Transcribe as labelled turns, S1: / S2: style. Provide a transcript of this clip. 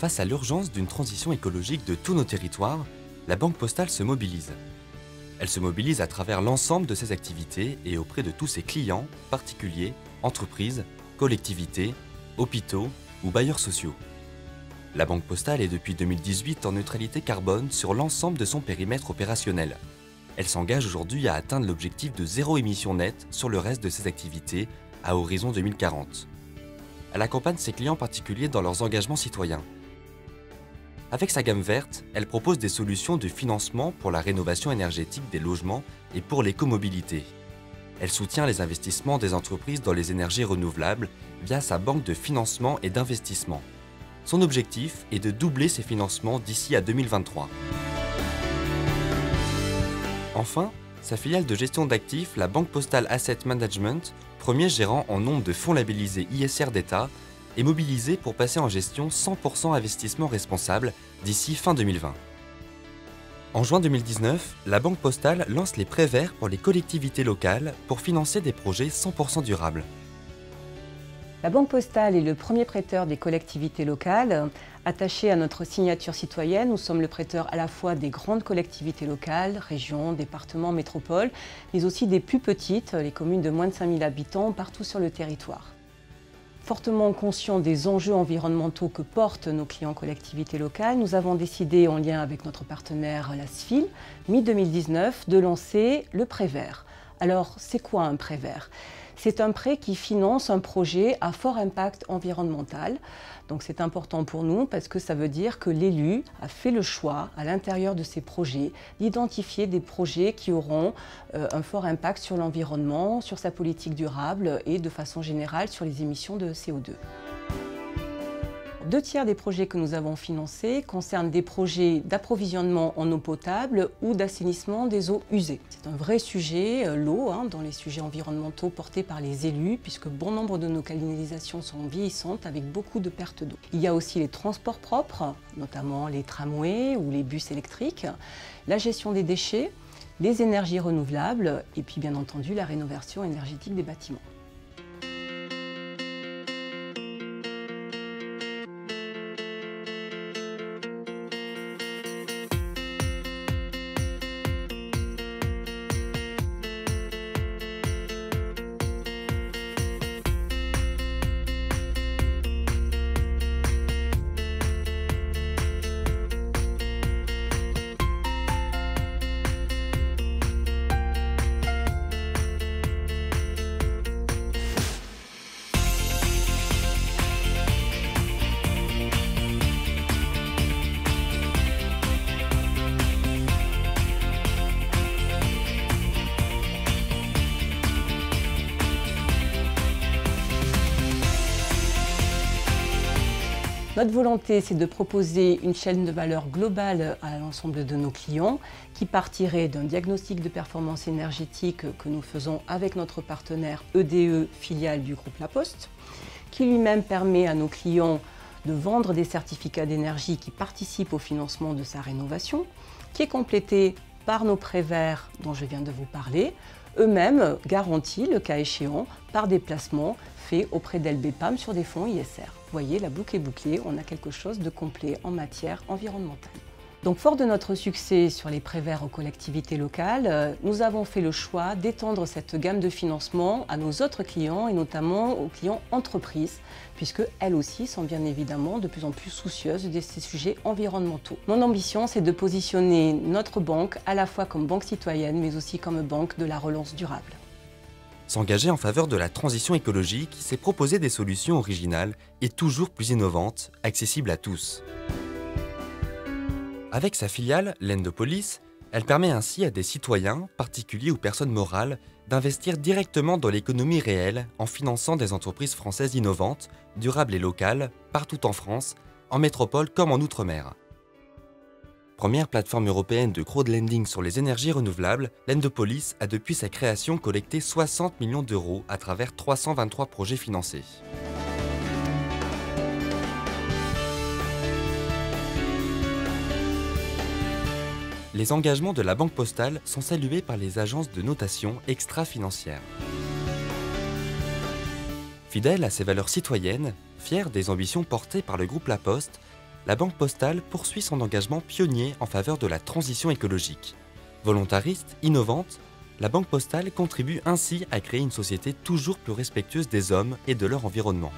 S1: Face à l'urgence d'une transition écologique de tous nos territoires, la Banque Postale se mobilise. Elle se mobilise à travers l'ensemble de ses activités et auprès de tous ses clients, particuliers, entreprises, collectivités, hôpitaux ou bailleurs sociaux. La Banque Postale est depuis 2018 en neutralité carbone sur l'ensemble de son périmètre opérationnel. Elle s'engage aujourd'hui à atteindre l'objectif de zéro émission nette sur le reste de ses activités à horizon 2040. Elle accompagne ses clients particuliers dans leurs engagements citoyens. Avec sa gamme verte, elle propose des solutions de financement pour la rénovation énergétique des logements et pour l'écomobilité. Elle soutient les investissements des entreprises dans les énergies renouvelables via sa banque de financement et d'investissement. Son objectif est de doubler ses financements d'ici à 2023. Enfin, sa filiale de gestion d'actifs, la Banque Postale Asset Management, premier gérant en nombre de fonds labellisés ISR d'État, est mobilisée pour passer en gestion 100% investissement responsable d'ici fin 2020. En juin 2019, la Banque Postale lance les prêts verts pour les collectivités locales pour financer des projets 100% durables.
S2: La Banque Postale est le premier prêteur des collectivités locales. Attaché à notre signature citoyenne, nous sommes le prêteur à la fois des grandes collectivités locales, régions, départements, métropoles, mais aussi des plus petites, les communes de moins de 5000 habitants, partout sur le territoire. Fortement conscients des enjeux environnementaux que portent nos clients collectivités locales, nous avons décidé, en lien avec notre partenaire la SFIL, mi-2019, de lancer le prêt vert. Alors, c'est quoi un prêt vert ? C'est un prêt qui finance un projet à fort impact environnemental. Donc c'est important pour nous parce que ça veut dire que l'élu a fait le choix à l'intérieur de ses projets d'identifier des projets qui auront un fort impact sur l'environnement, sur sa politique durable et de façon générale sur les émissions de CO2. 2/3 des projets que nous avons financés concernent des projets d'approvisionnement en eau potable ou d'assainissement des eaux usées. C'est un vrai sujet, l'eau, dans les sujets environnementaux portés par les élus, puisque bon nombre de nos canalisations sont vieillissantes avec beaucoup de pertes d'eau. Il y a aussi les transports propres, notamment les tramways ou les bus électriques, la gestion des déchets, les énergies renouvelables et puis bien entendu la rénovation énergétique des bâtiments. Notre volonté, c'est de proposer une chaîne de valeur globale à l'ensemble de nos clients qui partirait d'un diagnostic de performance énergétique que nous faisons avec notre partenaire EDE, filiale du groupe La Poste, qui lui-même permet à nos clients de vendre des certificats d'énergie qui participent au financement de sa rénovation, qui est complété par nos prêts verts dont je viens de vous parler, eux-mêmes garantis, le cas échéant, par des placements faits auprès d'LBPAM sur des fonds ISR. Vous voyez, la boucle est bouclée, on a quelque chose de complet en matière environnementale. Donc, fort de notre succès sur les prêts verts aux collectivités locales, nous avons fait le choix d'étendre cette gamme de financement à nos autres clients et notamment aux clients entreprises, puisque elles aussi sont bien évidemment de plus en plus soucieuses de ces sujets environnementaux. Mon ambition, c'est de positionner notre banque à la fois comme banque citoyenne, mais aussi comme banque de la relance durable.
S1: S'engager en faveur de la transition écologique, c'est proposer des solutions originales et toujours plus innovantes, accessibles à tous. Avec sa filiale, l'Endopolis, elle permet ainsi à des citoyens, particuliers ou personnes morales, d'investir directement dans l'économie réelle en finançant des entreprises françaises innovantes, durables et locales, partout en France, en métropole comme en Outre-mer. Première plateforme européenne de crowdlending sur les énergies renouvelables, l'Endopolis a depuis sa création collecté 60 millions d'euros à travers 323 projets financés. Les engagements de la Banque Postale sont salués par les agences de notation extra-financières. Fidèle à ses valeurs citoyennes, fière des ambitions portées par le groupe La Poste, la Banque Postale poursuit son engagement pionnier en faveur de la transition écologique. Volontariste, innovante, la Banque Postale contribue ainsi à créer une société toujours plus respectueuse des hommes et de leur environnement.